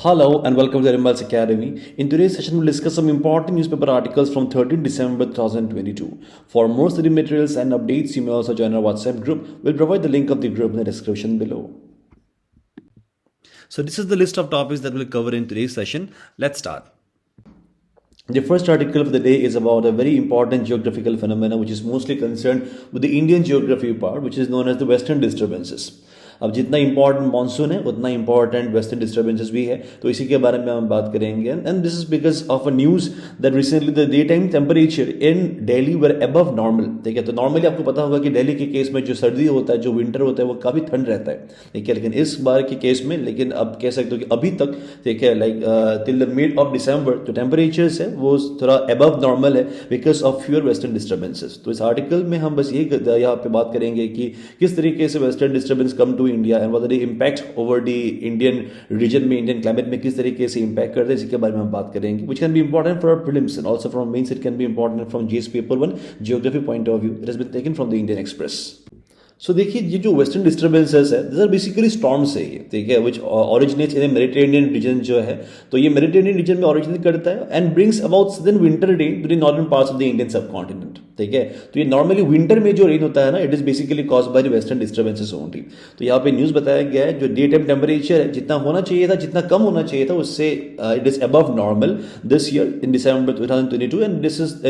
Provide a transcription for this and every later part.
Hello and welcome to EduMiles Academy. In today's session, we'll discuss some important newspaper articles from 13 December 2022. For more study materials and updates, you may also join our WhatsApp group. We'll provide the link of the group in the description below. So this is the list of topics that we'll cover in today's session. Let's start. The first article of the day is about a very important geographical phenomena which is mostly concerned with the Indian geography part, which is known as the Western Disturbances. अब जितना important monsoon है उतना important western disturbances भी है, तो इसी के बारे में हम बात करेंगे. And this is because of a news that recently the day time temperature in Delhi were above normal. ठीक है, तो नॉर्मली आपको पता होगा कि दिल्ली के केस में जो सर्दी होता है, जो विंटर होता है, वो काफी ठंड रहता है. ठीक है, लेकिन इस बार के केस में, लेकिन अब कह सकते हो कि अभी तक, ठीक है, like till the mid of December जो टेम्परेचर्स है वो थोड़ा अबव नॉर्मल है because of fewer western disturbances. तो इस आर्टिकल में हम बस ये यहाँ पे बात करेंगे कि किस तरीके से western disturbance come to India and what impact over the Indian region में, इंडियन क्लाइमेट में किस तरीके से इंपैक्ट करते हैं, इसके बारे में हम बात करेंगे. Which can be important for prelims and also from mains. It can be important from GS paper 1 geography point of view. It has been taken from the Indian Express. So देखिए, ये जो वेस्टर्न डिस्टर्बेंसेस है, this are basically storms है ये. ठीक है, which originates in Mediterranean region जो है, तो ये मेडिटेरेनियन रीजन में ओरिजिनेट करता है and brings about sudden winter rain to the northern parts of the Indian subcontinent. ठीक है, तो ये नॉर्मली विंटर में जो रेन होता है ना, it is basically caused by the western disturbances only. तो यहाँ पे न्यूज बताया गया है जो डे टाइम टेम्परेचर है जितना होना चाहिए था, जितना कम होना चाहिए था, उससे it is above normal this year in December 2022 and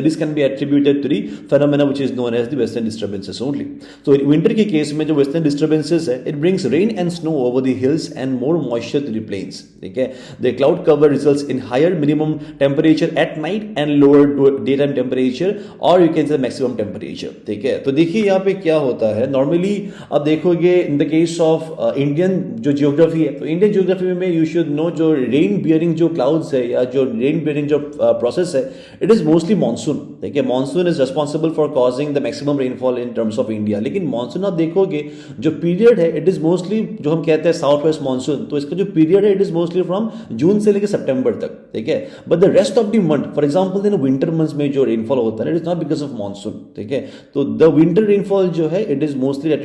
this can be attributed to the phenomena which is known as the western disturbances only. तो विंटर के केस में जो वेस्टर्न disturbances है, it brings rain and snow over the hills and more moisture to the plains. ठीक है, the cloud cover results in higher minimum temperature at night and lower daytime temperature or you can say maximum temperature. ठीक है, तो देखिए यहाँ पे क्या होता है. नॉर्मली आप देखोगे in the case of Indian जो जियोग्राफी है, तो इंडियन जियोग्राफी में यू शुड नो जो रेन बियरिंग जो क्लाउड्स है या जो रेन बियरिंग जो प्रोसेस है, इट इज मोस्टली मानसून. ठीक है, monsoon is responsible for causing the maximum rainfall in terms of India. लेकिन मानसून आप देखोगे जो पीरियड है, इट इज मोस्टली जो हम कहते हैं साउथ वेस्ट मानसून, तो इसका जो पीरियड है, it is mostly from June से लेकर सितंबर तक. ठीक है, but the rest of the month, for example in winter months में जो रेनफॉल होता है, it is not because of monsoon. ठीक है, तो द विंटर रेनफॉल जो है, इट इज मोस्टली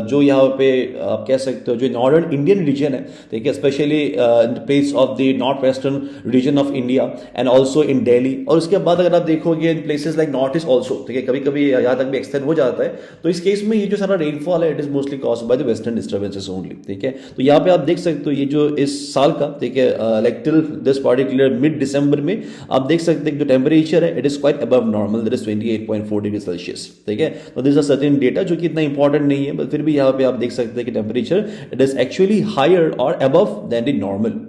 जो यहाँ पे आप कह सकते हो जो नॉर्दर्न इंडियन रीजन है, ठीक है, specially in the place of the north western reason of India and also in Delhi. और उसके बाद अगर आप देखोगे in places like north east also, ठीक है, कभी कभी यहाँ तक भी एक्सटेंड हो जाता है. तो इस केस में ये जो सारा रेनफॉल है, it is mostly caused by the western disturbances only. ठीक है, तो यहाँ पे आप देख सकते हो ये जो इस साल का, ठीक है, like till this particular mid December में आप देख सकते हैं जो टेम्परेचर है, it is quite above normal, that is 28.4 degree Celsius. ठीक है, तो दिस आर सर्टेन डेटा जो कि इतना इंपॉर्टेंट नहीं है, बट फिर भी यहाँ पे आप देख सकते हैं कि temperature it is actually higher और अबव देन द नॉर्मल.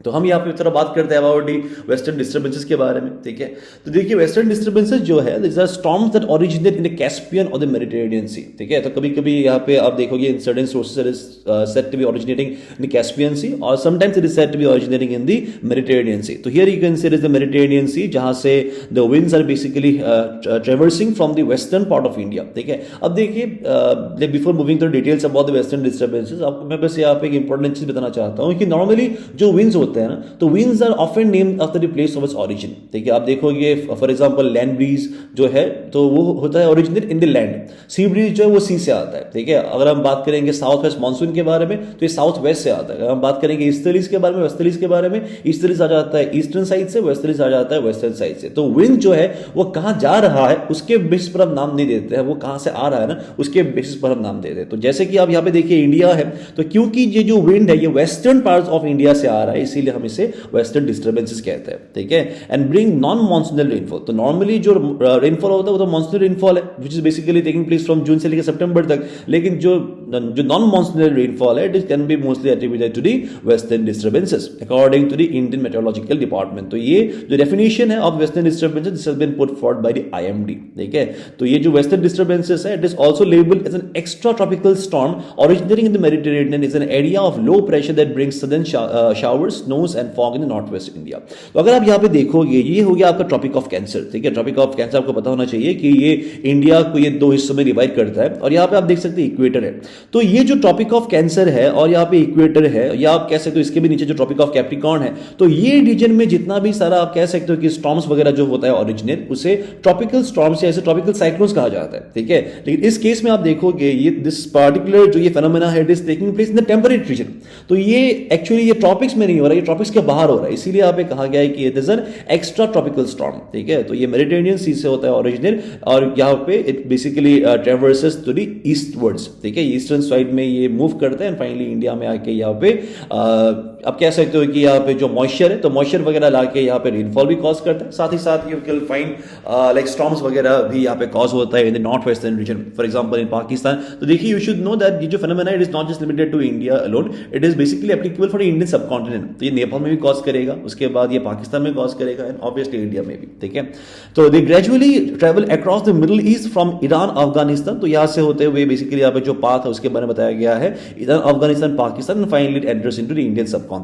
तो हम यहाँ पे थोड़ा बात करते हैं अबाउट दी वेस्टर्न डिस्टर्बेंसेस के बारे में. ठीक है, तो देखिए वेस्टर्न डिस्टर्बेंसेस जो है, this are storms that originate in the Caspian और द मेडिटेरेनियन सी. ठीक है, तो कभी कभी यहाँ पे आप देखोगे in certain sources it is said to be originating in the Caspian sea और sometimes it is said to be originating in the Mediterranean sea. तो here you can see it is the Mediterranean sea, जहां से the winds are basically traversing from the western part of India. ठीक है, अब देखिए before moving to details about the western disturbances, आपको मैं बस यहाँ पे एक इंपॉर्टेंट चीज बताना चाहता हूँ कि नॉर्मली जो विंड्स होते हैं ना, तो winds are often named after the place of its origin. ठीक है, आप देखोगे फॉर एग्जांपल लैंड ब्रीज जो है, तो वो होता है originate in the land. Sea breeze जो है वो सी से आता है. ठीक है, अगर हम बात करेंगे साउथ वेस्ट मानसून के बारे में, तो ये साउथ वेस्ट से आता है. अगर हम बात करेंगे ईस्टर्लीज के बारे में, वेस्टर्लीज के बारे में, ईस्टर्लीज आ जाता है ईस्टर्न साइड से, वेस्टर्लीज आ जाता है वेस्टर्न साइड से. तो विंड जो है वो कहां जा रहा है उसके बेसिस पर हम नाम नहीं देते हैं, वो कहां से आ रहा है ना उसके बेसिस पर हम नाम देते हैं. तो जैसे कि आप यहाँ पे देखिए इंडिया है, तो क्योंकि ये जो विंड है ये वेस्टर्न पार्ट ऑफ इंडिया से आ रहा है, इसीलिए हम इसे वेस्टर्न डिस्टर्बेंसेस कहते हैं. ठीक है, and bring non monsoonal rainfall. तो नॉर्मली जो रेनफॉल होता है वो तो मानसूनल रेनफॉल है which is basically taking place from June से लेकर सितंबर तक. लेकिन जो नॉन मानसूनल रेनफॉल है, it can be mostly attributed to the western disturbances according to the Indian meteorological department. तो ये जो डेफिनेशन है of western disturbances, this has been put forward by the IMD. ठीक है, तो ये जो वेस्टर्न डिस्टर्बेंसेस है, it is also labelled as an extra tropical storm originating in the Mediterranean, is an area of low pressure that brings sudden showers, snows and fog in north west India. तो अगर आप यहाँ पे देखोगे, ये हो गया आपका ट्रॉपिक ऑफ कैंसर, ठीक है। ट्रॉपिक ऑफ कैंसर आपको पता होना चाहिए कि ये इंडिया को ये दो हिस्सों में डिवाइड करता है, और यहाँ पे आप देख सकते हैं इक्वेटर है। तो ये जो ट्रॉपिक ऑफ कैंसर है और यहाँ पे इक्वेटर है, या आप कह सकते हो इसके भी नीचे जो ट्रॉपिक ऑफ कैप्रिकॉर्न है, तो ये रीजन में जितना भी सारा आप कह सकते हो कि स्टॉर्म्स वगैरह जो होता है ओरिजिनेट, उसे ट्रॉपिकल स्टॉर्म्स या ऐसे ट्रॉपिकल साइक्लोन्स कहा जाता है, ठीक है। लेकिन इस केस में आप देखोगे ये दिस पार्टिकुलर जो ये फेनोमेना है, it is taking place in the temperate region. तो ये एक्चुअली ये ट्रॉपिक्स में नहीं हो रहा है, ये ट्रॉपिक्स के बाहर हो रहा है, इसीलिए यहाँ पे कहा गया है कि it is an extra tropical storm, ठीक है। तो ये मेडिटेरेनियन सी से होता है ओरिजिनल, और यहाँ पे it basically traverses to the eastwards, ठीक है। ईस्टर्न साइड में ये मूव करते हैं एंड फाइनली इंडिया में आके यहाँ पे आप कह सकते हो कि यहाँ पे जो मॉइस्चर है, तो मॉइस्चर वगैरह लाके यहाँ पे रेनफॉल भी कॉज करता है, साथ ही साथ you can find like storms वगैरह भी यहाँ पे कॉज होता है in the north western region, for example in Pakistan. तो देखिए यू शुड नो दैट ये जो phenomena it is not just limited to India alone, it is basically applicable for the Indian subcontinent. तो ये नेपाल में भी कॉज करेगा, उसके बाद ये पाकिस्तान में कॉज करेगा एंड ऑब्वियसली इंडिया में भी, ठीक है। तो they gradually travel across the Middle East from Iran Afghanistan. तो यहाँ से होते हुए बेसिकली यहाँ पे जो पाथ है उसके बारे में बताया गया है, Iran Afghanistan Pakistan and finally it enters into the Indian subcontinent.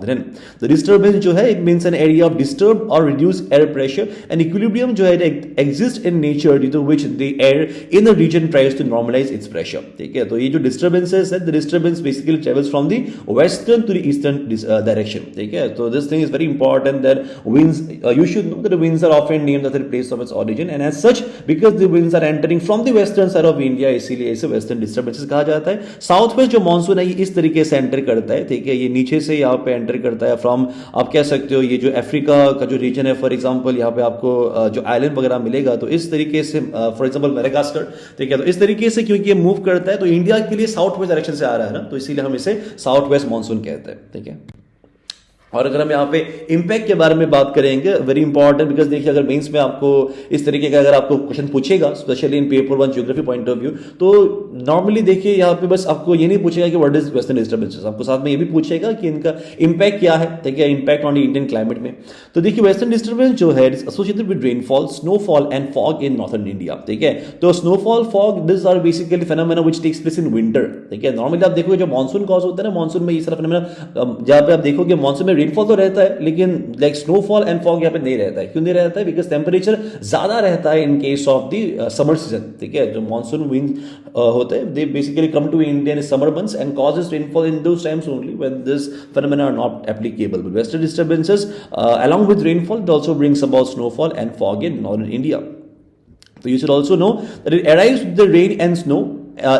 The disturbance जो है it means an area of disturb और reduce air pressure and equilibrium जो है exist in nature due to which the air in the region tries to normalise its pressure, ठीक है। तो ये जो डिस्टर्बेंसेस है, the disturbance basically travels from the western to the eastern direction, ठीक है। तो this thing is very important that winds you should know that the winds are often named after the place of its origin and as such because the winds are entering from the western side of India, इसीलिए इसे western disturbances कहा जाता है। South west जो monsoon है ये इस तरीके से एंटर करता है, ठीक है। ये नीचे से यहाँ पे एंटर करता है फ्रॉम आप कह सकते हो ये जो अफ्रीका का जो रीजन है, फॉर एग्जांपल यहाँ पे आपको जो आइलैंड वगैरह मिलेगा, तो इस तरीके से फॉर एग्जांपल मेडागास्कर, ठीक है। तो इस तरीके से क्योंकि ये मूव करता है तो इंडिया के लिए साउथ वेस्ट डायरेक्शन से आ रहा है ना, तो इसीलिए हम इसे साउथ वेस्ट मानसून कहते हैं, ठीक है। और अगर हम यहाँ पे इंपैक्ट के बारे में बात करेंगे, वेरी इंपॉर्टेंट, बिकॉज देखिए अगर मेंस में आपको इस तरीके का अगर आपको क्वेश्चन पूछेगा specially in paper 1 geography point of view, तो नॉर्मली देखिए यहाँ पे बस आपको ये नहीं पूछेगा कि व्हाट इज वेस्टर्न डिस्टर्बेंसेस, आपको साथ में ये भी पूछेगा कि इनका इंपैक्ट क्या है, ठीक है, impact on the Indian climate में। तो देखिए वेस्टर्न डिस्टर्बेंस जो है is associated with rainfall, snowfall and fog in northern India, ठीक है। तो snowfall, fog, this are basically phenomena which takes place in winter, ठीक है। नॉर्मली आप देखोगे जो मानसून कॉज होता है ना, मानसून में ये सारा फेनोमेना जहां पे आप देखोगे मानसून में रेनफॉल तो रहता है लेकिन लाइक स्नोफॉल एंड फॉग यहाँ पे नहीं रहता है। क्यों नहीं रहता है? बिकॉज टेम्परेचर ज्यादा रहता है in case of the summer season, ठीक है। जो मानसून विंड होते हैं they basically come to India in summer months and causes rainfall in those times only when this phenomena are not applicable. Western disturbances along with rainfall it also brings about snowfall and fog in northern India. So you should also know that it arrives with the rain and snow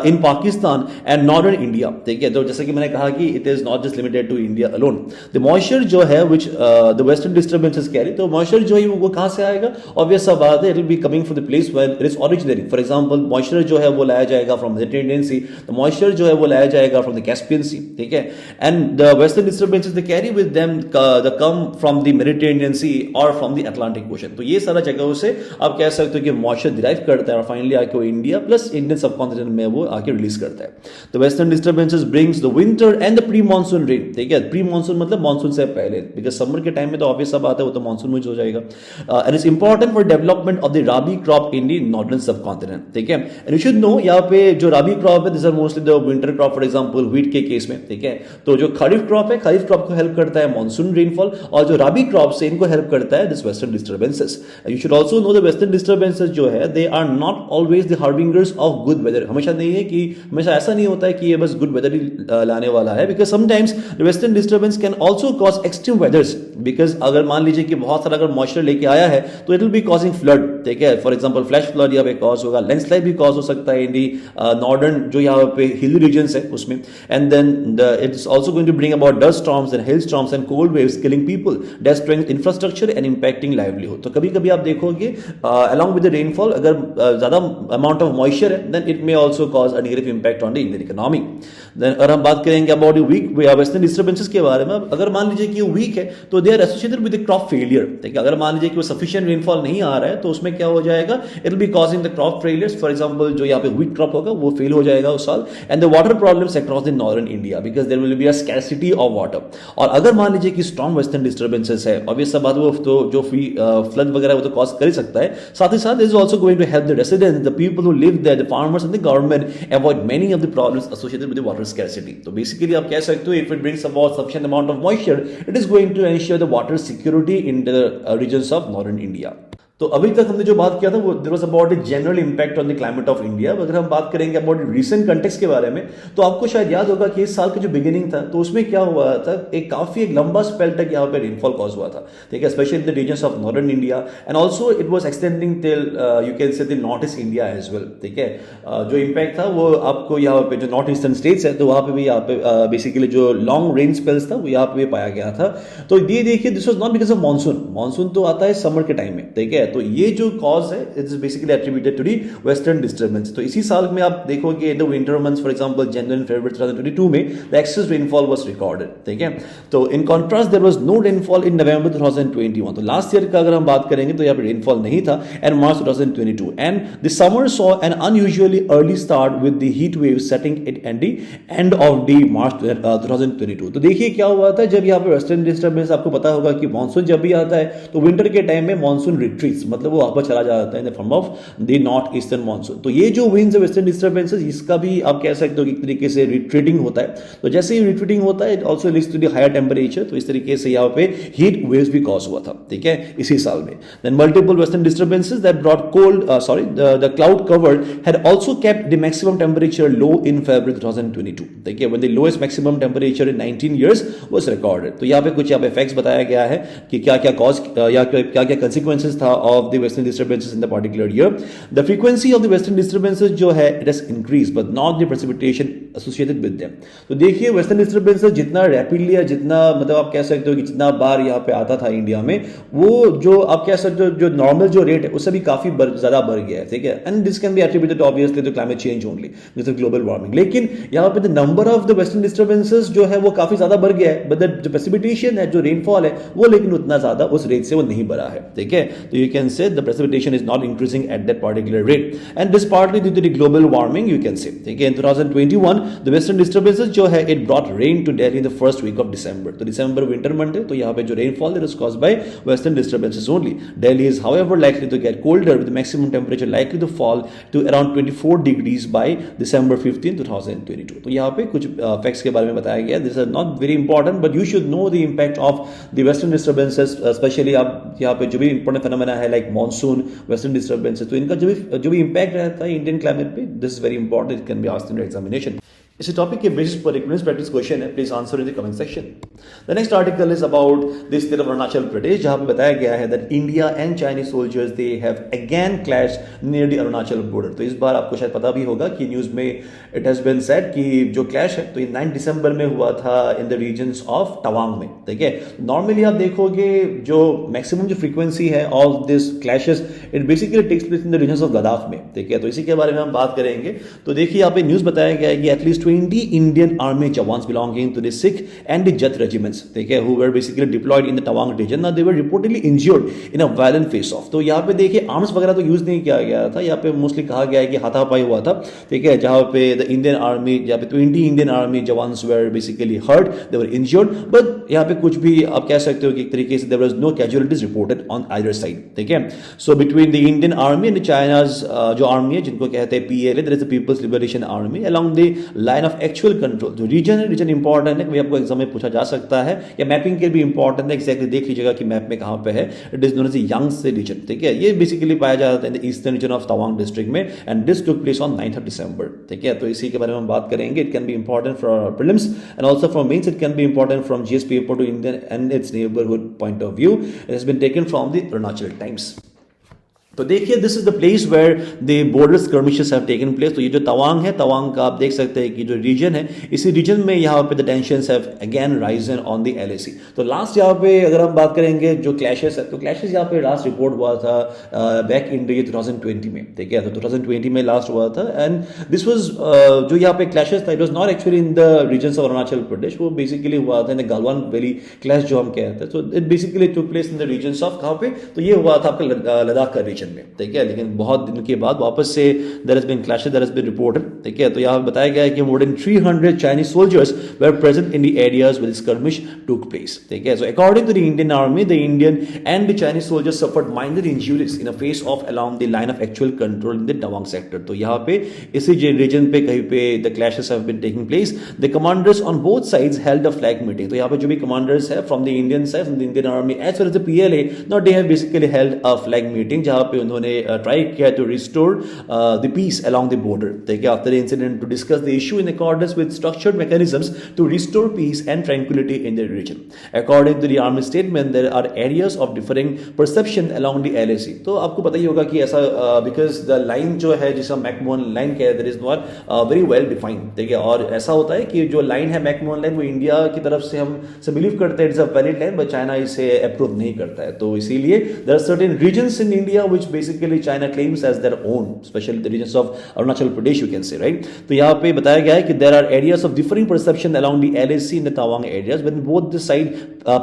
in Pakistan and northern India, ठीक है। तो जैसे कि मैंने कहा कि it is not just limited to India alone. The moisture जो है which the western disturbances carry, तो मॉइस्चर जो है वो कहां से आएगा? ऑब्वियस सा बात है, it will be coming from the place where it is originary. For example moisture जो है वो लाया जाएगा from Mediterranean sea, the moisture जो है वो लाया जाएगा फ्रॉम द कैस्पियन सी, ठीक है। And the western disturbances they carry with them the come from the Mediterranean sea और फ्रॉम द अटलांटिक ओशन। तो ये सारा जगहों से आप कह सकते हो कि मॉइस्चर डिराइव करता है और फाइनली आके वो इंडिया प्लस इंडियन सबकॉन्टिनेंट में वो आके रिलीज करता है। तो western disturbances brings the winter and the pre monsoon rain, ठीक है। प्री मानसून मतलब मानसून से पहले, बिकॉज समर के टाइम में तो ऑब्वियस सा बात है वो तो मानसून में हो जाएगा। And it's important for development of the rabi crop in the northern subcontinent, ठीक है। एंड यू शुड नो यहाँ पे जो राबी क्रॉप है this are mostly the winter crop, for example wheat के केस में, ठीक है। तो जो खरीफ क्रॉप है, खरीफ क्रॉप को हेल्प करता है मानसून रेनफॉल, और जो राबी क्रॉप से इनको हेल्प करता है this western disturbances. You should also know the western disturbances जो है they are not always the harbingers of good weather. हमेशा नहीं है कि हमेशा ऐसा नहीं होता है कि ये बस गुड वेदर ही लाने वाला है, because sometimes the western disturbance can also cause extreme वेदर्स। Because अगर मान लीजिए कि बहुत सारा अगर मॉइस्चर लेके आया है तो it will B causing flood, ठीक है। फॉर एग्जांपल फ्लैश फ्लड यहाँ पे कॉज होगा, लैंडस्लाइड भी कॉज हो सकता है इन दी नॉर्दर्न जो यहाँ पे हिली रीजन्स है उसमें। And then it's also going to bring about dust storms and hail storms and cold waves killing people, destroying infrastructure and impacting livelihood. तो कभी कभी आप देखोगे अलॉन्ग विद द रेनफॉल अगर ज्यादा अमाउंट ऑफ मॉइस्चर है then it may also cause a negative impact on the Indian economy. Then अगर हम बात करेंगे अबाउट वीक वेस्टर्न डिस्टर्बेंसेस के बारे में, अगर मान लीजिए कि वो वीक है तो they are associated with crop failure, ठीक है। अगर मान लीजिए कि वो सफिशिएंट रेनफॉल नहीं आ रहा है तो उसमें क्या हो जाएगा? It will B causing the crop failures. For example जो यहाँ पे व्हीट क्रॉप होगा वो फेल हो जाएगा उस साल, and the water problems across the northern India because there will be a scarcity of water. और अगर मान लीजिए कि स्ट्रॉन्ग वेस्टर्न डिस्टर्बेंसेस है, ऑब्वियस सा बात वो तो जो फ्लड वगैरह वो तो कॉज कर ही सकता है, साथ ही साथ is also going to help the residents, the people who live there, the farmers and the government environment, avoid many of the problems associated with the water scarcity. तो basically आप कह सकते हो, if it brings about sufficient amount of moisture, it is going to ensure the water security in the regions of northern India. तो अभी तक हमने जो बात किया था वो there was about the general impact on the climate of India. अगर हम बात करेंगे अबाउट रीसेंट कंटेक्स्ट के बारे में, तो आपको शायद याद होगा कि इस साल का जो बिगिनिंग था तो उसमें क्या हुआ था, एक काफी लंबा स्पेल तक यहाँ पे रेनफॉल कॉज हुआ था, ठीक है, specially in the regions of northern India and also it was extending till you can say north east India as well, ठीक है। जो इम्पैक्ट था वो आपको यहाँ पे जो नॉर्थ ईस्टर्न स्टेट्स है तो वहाँ पे भी यहाँ पे बेसिकली जो लॉन्ग रेन स्पेल्स था वो यहाँ पे भी पाया गया था। तो ये देखिए this was not because of monsoon तो आता है समर के टाइम में, ठीक है। तो ये जो कॉज है it is basically attributed to the western disturbance. तो इसी साल में आप देखोगे in the winter months for example January and February 2022 में the excess rainfall was recorded, ठीक है। तो in contrast there was no rainfall in November 2021। तो लास्ट ईयर का अगर हम बात करेंगे तो यहाँ पे रेनफॉल नहीं था and March 2022 and the summer saw an unusually early start with the heat wave setting it at the end of the March 2022। तो देखिए क्या हुआ था, जब यहाँ पे वेस्टर्न डिस्टर्बेंस, आपको पता होगा कि मानसून जब भी आता है तो विंटर के टाइम में मानसून रिट्रीट्स, मतलब वो वापस चला जाता है in the form of the north eastern monsoon. तो ये जो विंड्स है वेस्टर्न डिस्टर्बेंसेस, इसका भी आप कह सकते हो कि एक तरीके से रिट्रीटिंग होता है। तो जैसे ही रिट्रीटिंग होता है it also leads to the higher temperature. तो इस तरीके से यहाँ पे हीट वेव्स भी कॉज हुआ था, ठीक है, इसी साल में। Then multiple western disturbances that brought cold the cloud covered had also kept the maximum temperature low in February 2022, ठीक है, when the lowest maximum temperature in 19 years was recorded. तो यहाँ पे कुछ यहाँ पे फैक्ट्स बताया गया है कि क्या क्या कॉज या क्या क्या कंसिक्वेंसेस था of the western disturbances in the particular year. The frequency of the western disturbances जो है it has increase but not the precipitation associated with them. तो देखिए वेस्टर्न डिस्टर्बेंसेस जितना रैपिडली या जितना मतलब आप कह सकते हो कि जितना बार यहाँ पे आता था इंडिया में, वो जो आप कह सकते हो जो नॉर्मल जो रेट है उससे भी काफी ज्यादा बढ़ गया है, ठीक है। And this can be attributed obviously to climate change only with global warming. लेकिन यहाँ पे the number of the western disturbances जो है वो काफी ज्यादा बढ़ गया है, बट द जो प्रेसिपिटेशन है, जो रेनफॉल है, वो लेकिन उतना ज्यादा उस रेट से वो नहीं बढ़ा है, ठीक है। तो you can say the precipitation is not increasing at that particular rate and this partly due to the global warming you can say, ठीक है। इन 2021 द वेस्टर्न डिस्टर्बेंसेस जो है it brought rain to Delhi in the first week of December. तो December winter month है, तो यहाँ पे जो rainfall is caused by western disturbances only. Delhi is however likely to get colder with maximum temperature likely to fall to around 24 degrees by December 15, 2022। तो यहाँ पे कुछ फैक्ट्स के बारे में बताया गया। This are not very important but you should know the impact of the western disturbances, specially आप यहाँ पे जो भी इंपॉर्टेंट फेनोमेना है लाइक मानसून, वेस्टर्न डिस्टर्बेंसेस, तो इनका जो भी इंपैक्ट रहता है इंडियन क्लाइमेट पे, this is very important, it can be asked in examination. इस टॉपिक के बेसिस पर एक प्रैक्टिस क्वेश्चन है, please answer in the comment section. The next article is about the state of Arunachal Pradesh, जहां पे बताया गया है that India and Chinese soldiers they have again clash near the Arunachal border. तो इस बार आपको शायद पता भी होगा कि न्यूज में इट हैज बीन सेड कि जो क्लैश है तो ये 9 दिसंबर में हुआ था in the regions of Tawang में, ठीक है। नॉर्मली आप देखोगे जो मैक्सिमम जो फ्रीक्वेंसी है of this clashes it basically takes place in the regions of Ladakh में, ठीक है। तो इसी के बारे में हम बात करेंगे। तो देखिए यहाँ पे न्यूज बताया गया है कि at least 20 Indian army jawans belonging to the Sikh and the Jat regiments, ठीक है, who were basically deployed in the Tawang region. Now they were reportedly injured in a violent face-off. तो यहाँ पे देखिए आर्म्स वगैरह तो यूज नहीं किया गया था, यहाँ पे मोस्टली कहा गया है कि हाथापाई हुआ था, ठीक है, जहाँ पे द इंडियन आर्मी, जहाँ पे 20 Indian army jawans were basically hurt, they were injured, but यहाँ पे कुछ भी आप कह सकते हो कि एक तरीके से there was no casualties reported on either side, ठीक है। So between the Indian army and the China's जो आर्मी है जिनको कहते हैं PLA, there is a People's Liberation Army along the line of actual control। जो रीजन है, reason important है, आपको एग्जाम में पूछा जा सकता है, या मैपिंग के भी इंपॉर्टेंट है, एक्जैक्टली देख लीजिएगा कि मैप में कहां पे है। It is known as Yangtse region, ठीक है। ये बेसिकली पाया जाता है in the eastern region of Tawang district में and this took place on 9th December, ठीक है। तो इसी के बारे में हम बात करेंगे। It can be important for prelims and also for mains. It can be important from GS paper two Indian and its neighbourhood point of view. It has been taken from the Arunachal Times. तो देखिए this is the place where the border skirmishes have taken place. तो ये जो तवांग है, तवांग का आप देख सकते हैं कि जो रीजन है, इसी रीजन में यहाँ पे the tensions have again Ryzen on the LAC. तो लास्ट यहाँ पे अगर हम बात करेंगे जो क्लैशेस है, तो क्लैशेस यहाँ पे लास्ट रिपोर्ट हुआ था बैक इन 2020 में, ठीक है। तो 2020 में लास्ट हुआ था एंड दिस वाज जो यहाँ पे क्लैशेस था, it was not actually in the regions of Arunachal Pradesh, वो बेसिकली हुआ था in the Galwan valley clash जो हम कहते हैं। तो it basically took place in the regions of कहाँ पे, तो ये हुआ था आपका लद्दाख का रीजन। सेशन में, ठीक है, लेकिन बहुत दिन के बाद वापस से there has been clashes, there has been reported, ठीक है। तो यहाँ बताया गया है कि more than 300 Chinese soldiers were present in the areas where skirmish took place, ठीक है। So according to the Indian army, the Indian and the Chinese soldiers suffered minor injuries in a face off along the line of actual control in the Tawang sector. तो यहाँ पे इसी reason पे कहीं पे the clashes have been taking place. The commanders on both sides held a flag meeting. तो यहाँ पे जो भी commanders है from the Indian side, from the Indian army as well as the PLA, now they have basically held a flag meeting जहाँ पे उन्होंने try किया to restore the peace along the border, ठीक है, after the incident, to discuss the issue in accordance with structured mechanisms to restore peace and tranquility in the region. According to the army statement, there are areas of differing perception along the LAC. तो आपको पता ही होगा कि ऐसा because the line जो है जिसे मैकमोहन लाइन कहते हैं, there is not very well defined, ठीक है। और ऐसा होता है कि जो लाइन है मैकमोहन लाइन, वो इंडिया की तरफ से हम से बिलीव करते हैं it's a valid line, but China इसे अप्रूव नहीं करता है। तो इसीलिए there are certain regions in India which basically China claims as their own, specially the regions of Arunachal Pradesh, you can say, right. तो यहाँ पे बताया गया है कि there are areas of differing perception along the LAC in the Tawang areas when both the side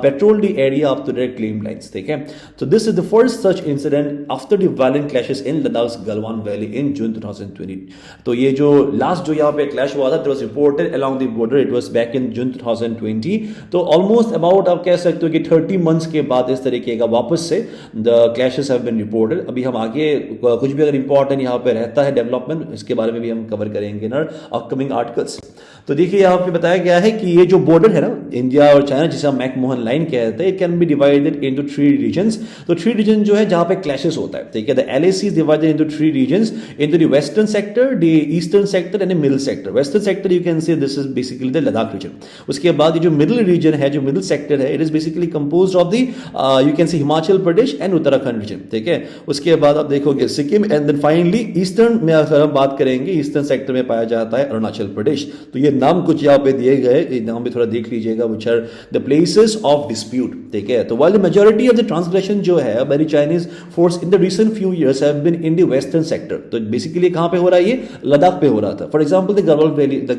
patrol the area up to their claim lines, ठीक है। So this is the first such incident after the violent clashes in Ladakh's Galwan Valley in June 2020. तो ये जो last जो यहाँ पे clash हुआ था, it was reported along the border, it was back in June 2020. तो almost about आप कह सकते हो कि 30 months के बाद इस तरीके का वापस से the clashes have been reported. अभी हम आगे कुछ भी अगर important यहाँ पे रहता है डेवलपमेंट, इसके बारे में भी हम कवर करेंगे इन अपकमिंग आर्टिकल्स। तो देखिए यहाँ पे बताया गया है कि ये जो बॉर्डर है ना इंडिया और चाइना, जिसे हम मैकमोहन लाइन कहते हैं, it can be divided into 3 regions. तो 3 रीजन जो है जहां पे क्लैशेस होता है, ठीक है। The LAC is divided into 3 regions, into the western sector, the eastern sector and the middle sector. Western sector you can say this is basically the Ladakh region. उसके बाद ये जो मिडिल रीजन है, जो मिडिल सेक्टर है, it is basically composed of the you can say Himachal Pradesh and Uttarakhand region, ठीक है। उसके बाद आप देखोगे Sikkim, and then finally eastern में अगर हम बात करेंगे, ईस्टर्न सेक्टर में पाया जाता है अरुणाचल प्रदेश। तो ये नाम कुछ यहाँ पे दिए गए, नाम भी थोड़ा देख लीजिएगा, which are the places of dispute, ठीक है। तो while the majority of the transgression जो है by the Chinese force in the recent few years have been in the western sector, तो बेसिकली कहां पे हो रहा है, ये लद्दाख पे हो रहा था। For example the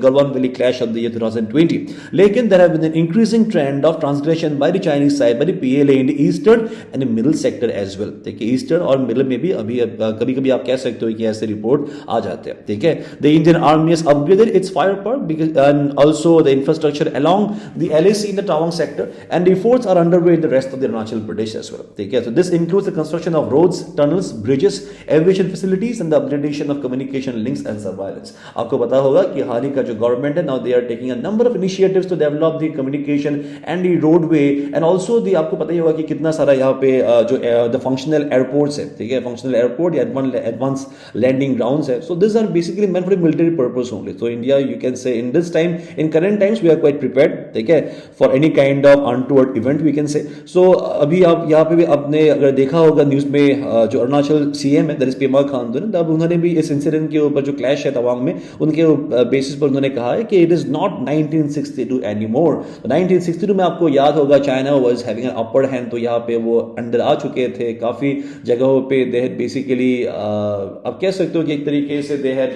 Galwan valley clash of the year 2020, लेकिन there have been an increasing trend of transgression by the Chinese side by the PLA in the eastern and the middle sector as well, ठीक है। Eastern और middle में भी अभी कभी कभी आप कह सकते हो कि ऐसे रिपोर्ट आ जाते हैं, ठीक है। The Indian army has upgraded its firepower because and also the infrastructure along the LAC in the Tawang sector, and efforts are underway in the rest of the Arunachal Pradesh as well, ठीक है। So this includes the construction of roads, tunnels, bridges, aviation facilities and the upgradation of communication links and surveillance. आपको पता होगा कि हाल ही का जो government है, now they are taking a number of initiatives to develop the communication and the roadway, and also the आपको पता ही होगा कि कितना सारा यहाँ पे जो the functional airports है, ठीक है, functional airport या advanced landing grounds है। So these are basically meant for military purpose only. So India, you can say in this time, in current times we are quite prepared, ठीक है, for any kind of untoward event we can say. So अभी आप यहाँ पे भी आपने अगर देखा होगा न्यूज में, जो अरुणाचल CM है, दैट इज पेमा खांडू, तब उन्होंने भी इस इंसिडेंट के ऊपर जो क्लैश है तवांग में, उनके बेसिस पर उन्होंने कहा है कि इट इज नॉट 1962 एनीमोर। 1962 में आपको याद होगा China was having an upper hand, तो यहाँ पे वो अंदर आ चुके थे काफी जगहों पे। दे हैड बेसिकली आप कह सकते हो कि एक तरीके से they had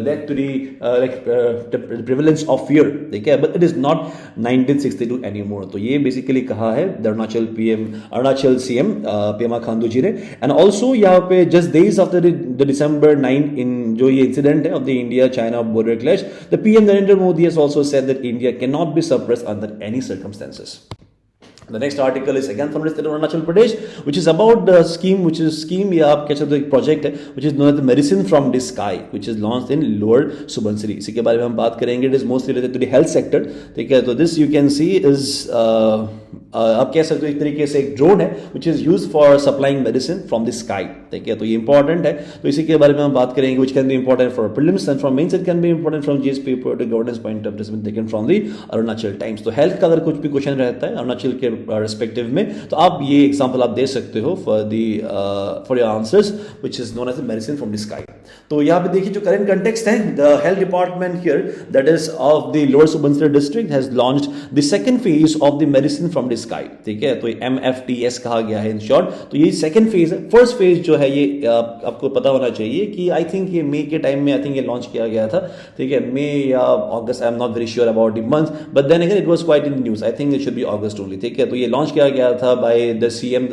led to the prevalence of fear, ठीक है, but it is not 1962 anymore. तो ये बेसिकली कहा है अरुणाचल CM पेमा खांडू जी ने। एंड ऑल्सो यहाँ पे just days after the December 9 इन जो ये इंसिडेंट है of the India China border clash, the PM Narendra Modi has also said that India cannot be suppressed under any circumstances. The next article is again from the state of Arunachal Pradesh, which is about the scheme या आप कह सकते हो एक project है which is known as the medicine from the sky, which is launched in Lower Subansiri. इसी के बारे में हम बात करेंगे। It is mostly related to the health sector, ठीक है। तो this you can see is आप कह सकते हो एक तरीके से एक ड्रोन है which is used for supplying medicine from the sky, ठीक है। तो ये important है, तो इसी के बारे में हम बात करेंगे, which can be important for prelims and from mains, it can be important from GS paper to governance point of view taken from the Arunachal Times. तो health का अगर कुछ भी क्वेश्चन रहता है अरुणाचल के रिस्पेक्टिव में, तो आप ये एग्जांपल आप दे सकते हो for your answers, which is known as the medicine from the sky. तो यहाँ पे देखिए जो करंट कंटेक्स्ट है, the health department here that is of the lower Subansiri district has launched the second phase of the medicine from the sky, ठीक है। तो MFTS कहा गया है इन शॉर्ट। तो ये सेकंड फेज है। फर्स्ट फेज जो है ये आपको पता होना चाहिए कि आई थिंक ये मई के टाइम में आई थिंक ये लॉन्च किया गया था, ठीक है, मई या अगस्त, I am not very sure about the month, but then again it was quite in news, I think it should be August only, ठीक है। तो ये लॉन्च किया गया था by the CM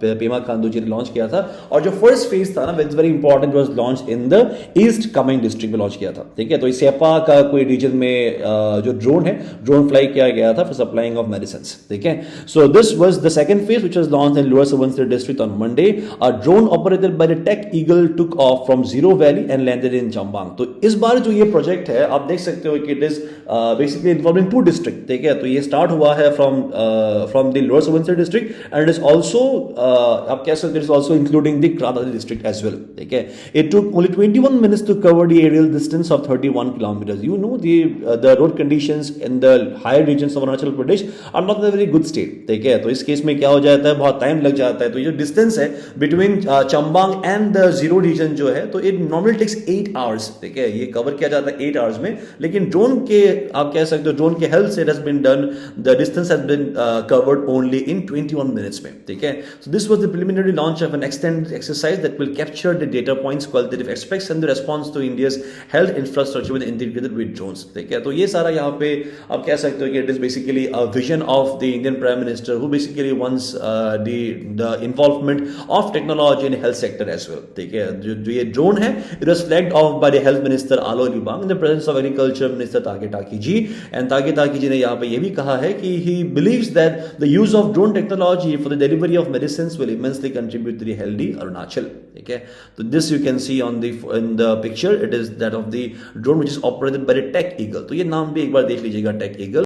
Pema Khandu ji ने लॉन्च किया था, और जो फर्स्ट फेज था ना it's very important, was launch in the east Kameng district में लॉन्च किया था, ठीक है। तो इस सेपा का कोई रीजन में जो ड्रोन है, ड्रोन फ्लाई किया गया था फॉर सप्लाइंग ऑफ मेडिसिन, ठीक है। So this was the second phase which was launched in lower Subansiri district on Monday. A drone operated by the Tech Eagle took off from Ziro valley and landed in Chambang. तो इस बार जो ये project है आप देख सकते हो कि it is basically involving two district, ठीक है। तो ये स्टार्ट हुआ है from the lower Subansiri district and it is also आप कह सकते हो it is also including the Kranti district as well, ठीक है। It took only 21 minutes to cover the aerial distance of 31 kilometers. You know the road conditions in the higher regions of Arunachal Pradesh are not in a very good state, ठीक है। तो इस case में क्या हो जाता है, बहुत टाइम लग जाता है। तो ये जो डिस्टेंस है between Chambang and the Ziro region जो है, तो इट नॉर्मली टेक्स 8 hours, ठीक है। ये कवर किया जाता है 8 hours में, लेकिन ड्रोन के आप कह सकते हो ड्रोन के हेल्प से it has been done, the distance has been covered only in 21 minutes में, ठीक है। So this was the preliminary launch of an extended exercise that will capture the data points, qualitative aspects and the response to India's health infrastructure with integrated with drones, ठीक है। तो ये सारा यहाँ पे आप कह सकते हो कि it is basically a vision of the Indian prime minister who basically wants the involvement of technology in health sector as well, ठीक है। जो ये ड्रोन है it was flagged off by the health minister Alo Libang in the presence of agriculture minister Tage Taki ji, and ताके टाकी जी ने यहाँ पे ये भी कहा है कि he believes that the use of drone technology for the delivery of medicines will immensely contribute to the healthy Arunachal, ठीक है। तो this you can see on the in the picture, it is that of the drone which is operated by the Tech Eagle. तो ये नाम भी एक बार देख लीजिएगा, टेक ईगल।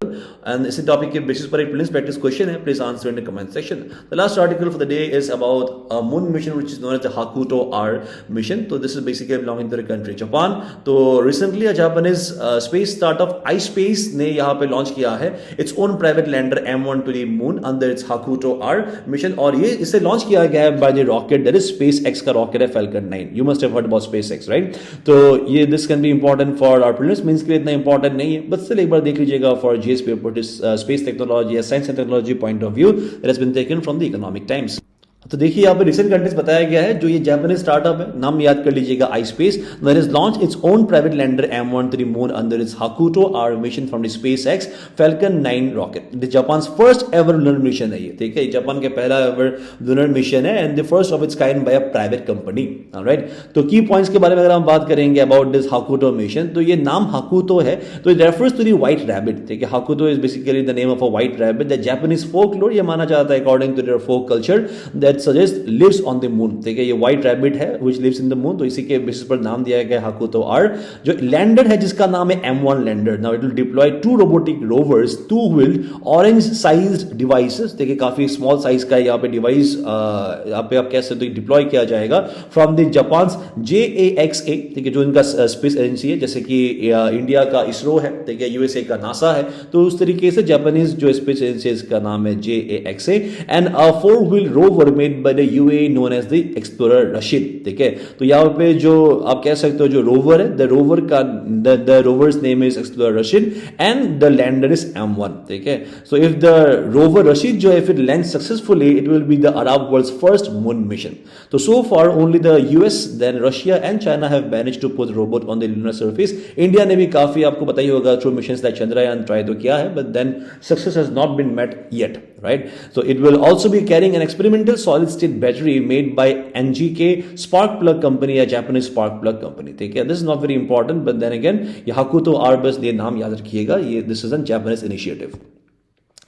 एंड इसी टॉपिक के बेसिस पर एक प्लीज प्रैक्टिस क्वेश्चन है, please answer in the comment section. The last article for the day is about a moon mission which is known as the HAKUTO-R mission. तो this is basically belonging to the country Japan. तो recently a Japanese space startup iSpace ने यहाँ पे launch किया है its own private lander M1 to the moon under its HAKUTO-R mission, और ये इसे लॉन्च किया गया है by the rocket that is SpaceX का रॉकेट है Falcon 9। You must have heard about SpaceX, right? तो ये this can be important for our prelims, means के लिए इतना इंपॉर्टेंट नहीं है, बट स्टिल एक बार देख लीजिएगा for GS paper, space technology या science and technology point of view, it has been taken from the Economic Times. तो देखिए यहाँ पे रिसेंट कंटेंट्स बताया गया है, जो ये जापानीज स्टार्टअप है, नाम याद कर लीजिएगा iSpace, that is launch its own private lander M1 to the moon under its HAKUTO-R mission from the SpaceX Falcon 9 rocket. The Japan's first ever lunar mission है ये, ठीक है। जापान के पहला एवर लूनर मिशन है and the first of its kind by a private company, alright. तो key points के बारे में अगर हम बात करेंगे अबाउट दिस HAKUTO मिशन, तो ये नाम HAKUTO है तो it refers to the white rabbit, ठीक है। HAKUTO is basically the name of a white rabbit that Japanese folklore, ये माना जाता है according to their folk culture that suggest lives on the moon, ठीक है। ये व्हाइट रैबिट है which lives in the moon, तो इसी के बेसिस पर नाम दिया गया HAKUTO-R। जो लैंडर है जिसका नाम है M1 lander, now it will deploy 2 robotic rovers, 2 wheeled orange sized devices, देखिए काफी स्मॉल साइज का यहाँ पे डिवाइस यहाँ पे आप कह सकते हो डिप्लॉय किया जाएगा फ्रॉम द जापान्स JAXA, ठीक है, जो इनका स्पेस एजेंसी है, जैसे कि इंडिया का इसरो है, ठीक है, यूएसए का नासा है, तो उस तरीके से जापानीज जो स्पेस एजेंसी का नाम है JAXA, and a 4 wheel rover made by the UAE known as the explorer Rashid, ठीक है। तो यहाँ पे जो आप कह सकते हो जो रोवर है, द रोवर का the rover's name is Explorer Rashid and the lander is M1, ठीक है। So if the rover Rashid जो है फिर land successfully, it will be the Arab world's first moon mission. तो so far only the US, then Russia and China have managed to put robot on the lunar surface. India ने भी काफी आपको पता ही होगा through missions like Chandrayaan try तो किया है, but then success has not been met yet, right? So it will also be carrying an experimental solid state battery made by NGK spark plug company, a Japanese spark plug company, ठीक है। This is not very important, but then again ये HAKUTO-R बस ये नाम याद रखिएगा, ये this is a Japanese initiative।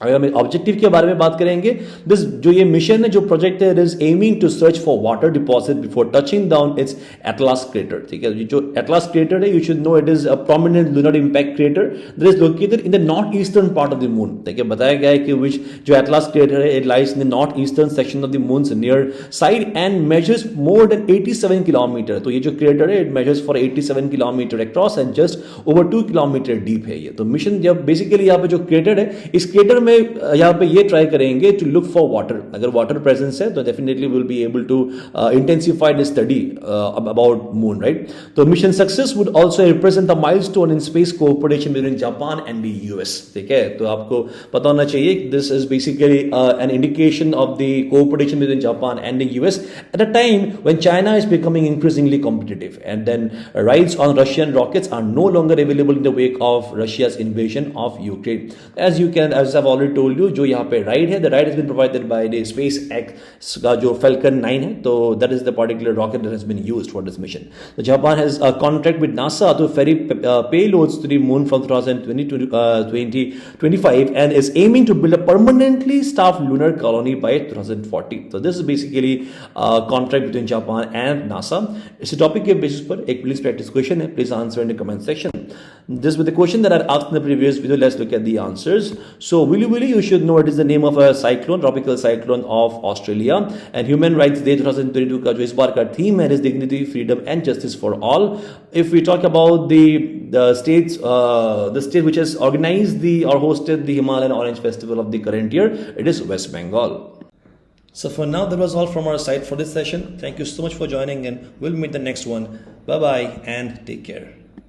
अगर हम ऑब्जेक्टिव के बारे में बात करेंगे, दिस जो ये मिशन है, जो प्रोजेक्ट है, it is aiming to search for water deposit before touching down its Atlas crater, ठीक है। जो एटलास क्रेटर है, you should know it is a prominent lunar impact crater that is located in the north eastern part of the moon, ठीक है। बताया गया है कि विच जो एटलास क्रेटर है, it lies in the north eastern section of the moon's near side and measures more than 87 kilometre. तो ये जो क्रेटर है, it measures for 87 kilometre across and just over 2 kilometre deep है ये। तो mission जब basically यहाँ पे जो क्रेटर है, इस क्रेटर में हमें यहाँ पे ये ट्राई करेंगे टू लुक फॉर वाटर. अगर वाटर प्रेजेंस है तो definitely will be able to intensify the study about moon, right. तो mission success would also represent the milestone in space cooperation between Japan and the US. ठीक है, तो आपको पता होना चाहिए this is basically an indication of the cooperation between Japan and the US at a time when China is becoming increasingly competitive and then rides on Russian rockets are no longer available in the wake of Russia's invasion of Ukraine. as I've already told you, जो यहाँ पे ride है, the ride has been provided by the SpaceX का जो Falcon 9 है, तो that is the particular rocket that has been used for this mission. So Japan has a contract with NASA to ferry payloads to the moon from 2020 to 2025 and is aiming to build a permanently staffed lunar colony by 2040. So this is basically a contract between Japan and NASA. इस topic के basis पर एक please practice question है, please answer in the comment section. This was the question that I asked in the previous video. Let's look at the answers. So, Willy, you should know what is the name of a cyclone, tropical cyclone of Australia. And Human Rights Day 2022 का जो इस बार का theme है is dignity, freedom, and justice for all. If we talk about the state which has organized or hosted the Himalayan Orange Festival of the current year, it is West Bengal. So for now, that was all from our side for this session. Thank you so much for joining, and we'll meet the next one. Bye bye and take care.